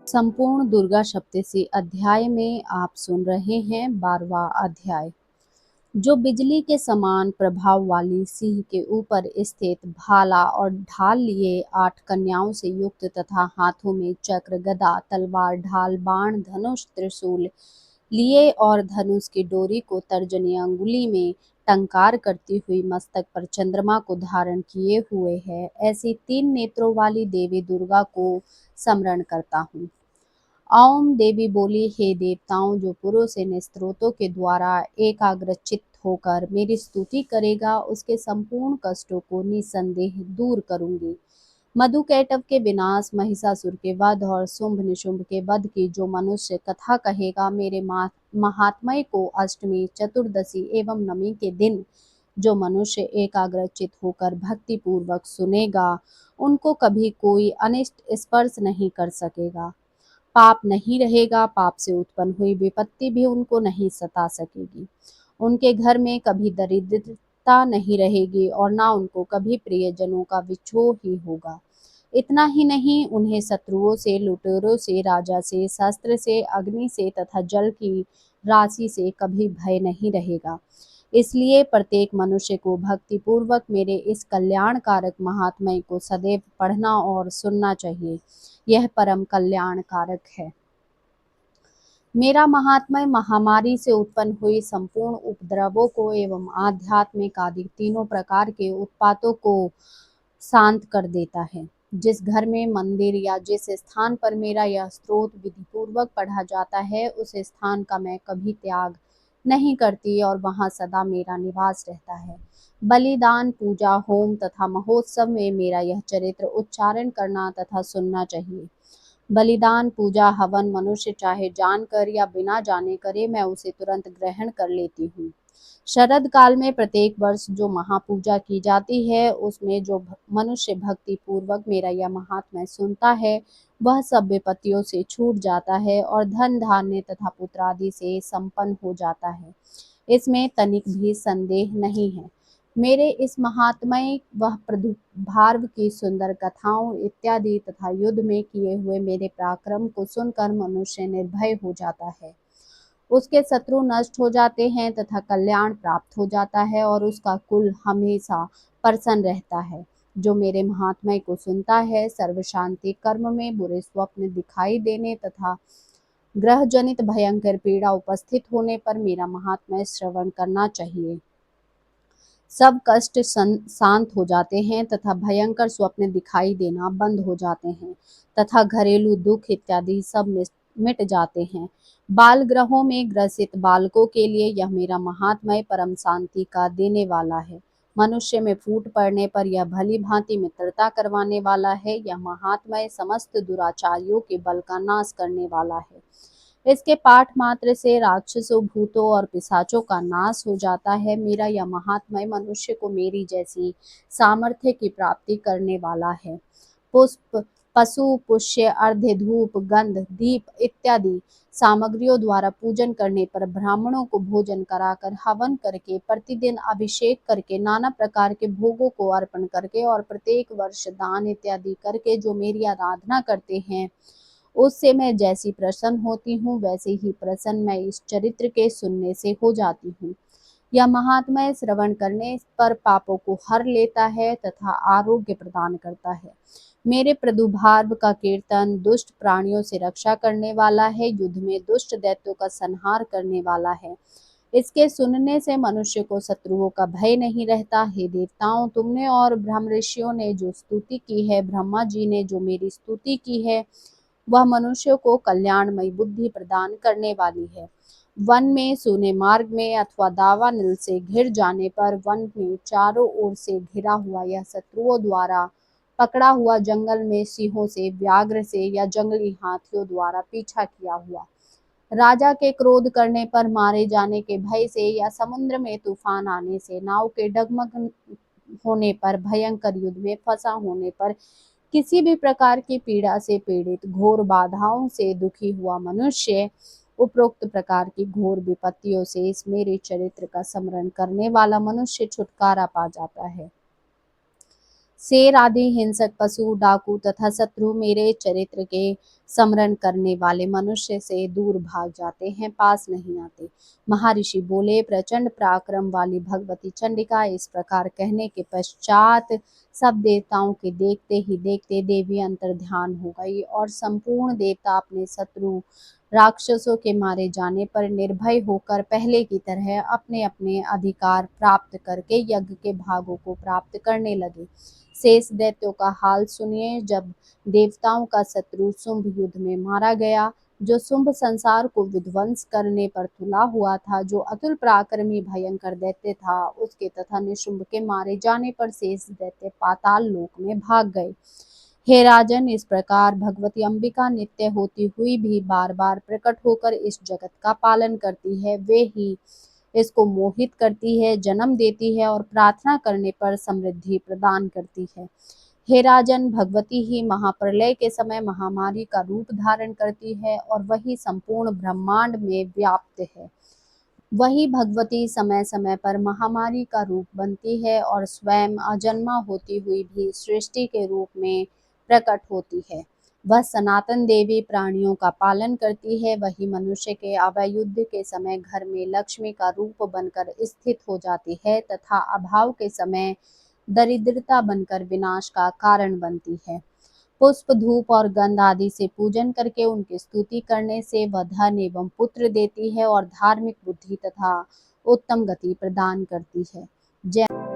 संपूर्ण दुर्गा सप्तशती अध्याय में आप सुन रहे हैं 12वां अध्याय। जो बिजली के समान प्रभाव वाली सिंह के ऊपर स्थित भाला और ढाल लिए 8 कन्याओं से युक्त तथा हाथों में चक्र, गदा, तलवार, ढाल, बाण, धनुष, त्रिशूल लिए और धनुष की डोरी को तर्जनी अंगुली में टंकार करती हुई मस्तक पर चंद्रमा को धारण किए हुए है, ऐसी 3 नेत्रों वाली देवी दुर्गा को स्मरण करता हूँ। ओम देवी बोली, हे देवताओं, जो पुरुष इन स्तोत्रों के द्वारा एकाग्रचित्त होकर मेरी स्तुति करेगा, उसके संपूर्ण कष्टों को निसंदेह दूर करूंगी। मधुकैटभ के विनाश, महिषासुर के वध और शुंभ निशुंभ के वध की जो मनुष्य कथा कहेगा, मेरे महात्म्य को अष्टमी, चतुर्दशी एवं नवमी के दिन जो मनुष्य एकाग्रचित्त होकर भक्ति पूर्वक सुनेगा, उनको कभी कोई अनिष्ट स्पर्श नहीं कर सकेगा। पाप नहीं रहेगा, पाप से उत्पन्न हुई विपत्ति भी उनको नहीं सता सकेगी। उनके घर में कभी दरिद्रता नहीं रहेगी और ना उनको कभी प्रियजनों का विछोह ही होगा। इतना ही नहीं, उन्हें शत्रुओं से, लुटेरों से, राजा से, शस्त्र से, अग्नि से तथा जल की राशि से कभी भय नहीं रहेगा। इसलिए प्रत्येक मनुष्य को भक्ति पूर्वक मेरे इस कल्याणकारक महात्म्य को सदैव पढ़ना और सुनना चाहिए। यह परम कल्याण कारक है। मेरा महात्म्य महामारी से उत्पन्न हुई संपूर्ण उपद्रवों को एवं आध्यात्मिक आदि तीनों प्रकार के उत्पातों को शांत कर देता है। जिस घर में, मंदिर या जिस स्थान पर मेरा यह स्तोत्र विधि पूर्वक पढ़ा जाता है, उस स्थान का मैं कभी त्याग नहीं करती और वहां सदा मेरा निवास रहता है। बलिदान, पूजा, होम तथा महोत्सव में मेरा यह चरित्र उच्चारण करना तथा सुनना चाहिए। बलिदान, पूजा, हवन मनुष्य चाहे जानकर या बिना जाने करे, मैं उसे तुरंत ग्रहण कर लेती हूँ। शरद काल में प्रत्येक वर्ष जो महापूजा की जाती है, उसमें जो मनुष्य भक्ति पूर्वक मेरा यह महात्म्य सुनता है, वह सब विपत्तियों से छूट जाता है और धन धान्य तथा पुत्र आदि से संपन्न हो जाता है। इसमें तनिक भी संदेह नहीं है। मेरे इस महात्म्य वह भार्व की सुंदर कथाओं इत्यादि तथा युद्ध में किए हुए मेरे पराक्रम को सुनकर मनुष्य निर्भय हो जाता है। उसके शत्रु नष्ट हो जाते हैं तथा कल्याण प्राप्त हो जाता है और उसका कुल हमेशा प्रसन्न रहता है। जो मेरे महात्म्य को सुनता है, सर्व शांति कर्म में बुरे स्वप्न दिखाई देने तथा ग्रह जनित भयंकर पीड़ा उपस्थित होने पर मेरा महात्म्य श्रवण करना चाहिए। सब कष्ट शांत हो जाते हैं तथा भयंकर स्वप्न दिखाई देना बंद हो जाते हैं तथा घरेलू दुख इत्यादि सब मिट जाते हैं। बाल ग्रहों में ग्रसित बालकों के लिए यह मेरा महात्म्य परम शांति का देने वाला है। मनुष्य में फूट पड़ने पर यह भली भांति मित्रता करवाने वाला है। यह महात्म्य समस्त दुराचारियों के बल का नाश करने वाला है। इसके पाठ मात्र से राक्षसों, भूतों और पिशाचों का नाश हो जाता है। मेरा यह महात्म्य मनुष्य को मेरी जैसी सामर्थ्य की प्राप्ति करने वाला है। पुष्प, पशु, पुष्य, अर्घ्य, धूप, गंध, दीप इत्यादि सामग्रियों द्वारा पूजन करने पर, ब्राह्मणों को भोजन कराकर, हवन करके, प्रतिदिन अभिषेक करके, नाना प्रकार के भोगों को अर्पण करके और प्रत्येक वर्ष दान इत्यादि करके जो मेरी आराधना करते हैं, उससे मैं जैसी प्रसन्न होती हूँ, वैसे ही प्रसन्न मैं इस चरित्र के सुनने से हो जाती हूँ। यह महात्म्य श्रवण करने पर पापों को हर लेता है तथा आरोग्य प्रदान करता है। मेरे प्रदुभार्व का कीर्तन दुष्ट प्राणियों से रक्षा करने वाला है, युद्ध में दुष्ट दैत्यों का संहार करने वाला है। इसके सुनने से मनुष्य को शत्रुओं का भय नहीं रहता। हे देवताओं, तुमने और ब्रह्म ऋषियों ने जो स्तुति की है, ब्रह्मा जी ने जो मेरी स्तुति की है, वह मनुष्यों को कल्याणमयी बुद्धि प्रदान करने वाली है। वन में, सूने मार्ग में अथवा दावानल से घिर जाने पर, वन में चारों ओर से घिरा हुआ यह शत्रुओं द्वारा पकड़ा हुआ, जंगल में सिंहों से, व्याघ्र से या जंगली हाथियों द्वारा पीछा किया हुआ, राजा के क्रोध करने पर मारे जाने के भय से या समुद्र में तूफान आने से, नाव के डगमग होने पर, भयंकर युद्ध में फंसा होने पर, किसी भी प्रकार की पीड़ा से पीड़ित, घोर बाधाओं से दुखी हुआ मनुष्य उपरोक्त प्रकार की घोर विपत्तियों से इस मेरे चरित्र का स्मरण करने वाला मनुष्य छुटकारा पा जाता है। शेर आदि हिंसक पशु, डाकू तथा शत्रु मेरे चरित्र के स्मरण करने वाले मनुष्य से दूर भाग जाते हैं, पास नहीं आते। महर्षि बोले, प्रचंड पराक्रम वाली भगवती चंडिका इस प्रकार कहने के पश्चात सब देवताओं के देखते ही देखते देवी अंतर्ध्यान हो गई और संपूर्ण देवता अपने शत्रु राक्षसों के मारे जाने पर निर्भय होकर पहले की तरह अपने अपने अधिकार प्राप्त करके यज्ञ के भागों को प्राप्त करने लगे। शेष दैत्यों का हाल सुनिए। जब देवताओं का शत्रु शुंभ युद्ध में मारा गया, जो शुंभ संसार को विध्वंस करने पर तुला हुआ था, जो अतुल पराक्रमी भयंकर दैत्य था, उसके तथा निशुंभ के मारे जाने पर शेष दैत्य पाताल लोक में भाग गए। हे राजन, इस प्रकार भगवती अंबिका नित्य होती हुई भी बार बार प्रकट होकर इस जगत का पालन करती है। वे ही इसको मोहित करती है, जन्म देती है और प्रार्थना करने पर समृद्धि प्रदान करती है। हे राजन, भगवती ही महाप्रलय के समय महामारी का रूप धारण करती है और वही संपूर्ण ब्रह्मांड में व्याप्त है। वही भगवती समय समय पर महामारी का रूप बनती है और स्वयं अजन्मा होती हुई भी सृष्टि के रूप में प्रकट होती है। वह सनातन देवी प्राणियों का पालन करती है। वही मनुष्य के अवयुद्ध के समय घर में लक्ष्मी का रूप बनकर स्थित हो जाती है तथा अभाव के समय दरिद्रता बनकर विनाश का कारण बनती है। पुष्प, धूप और गंध आदि से पूजन करके उनकी स्तुति करने से वह धन एवं पुत्र देती है और धार्मिक बुद्धि तथा उत्तम गति प्रदान करती है। जय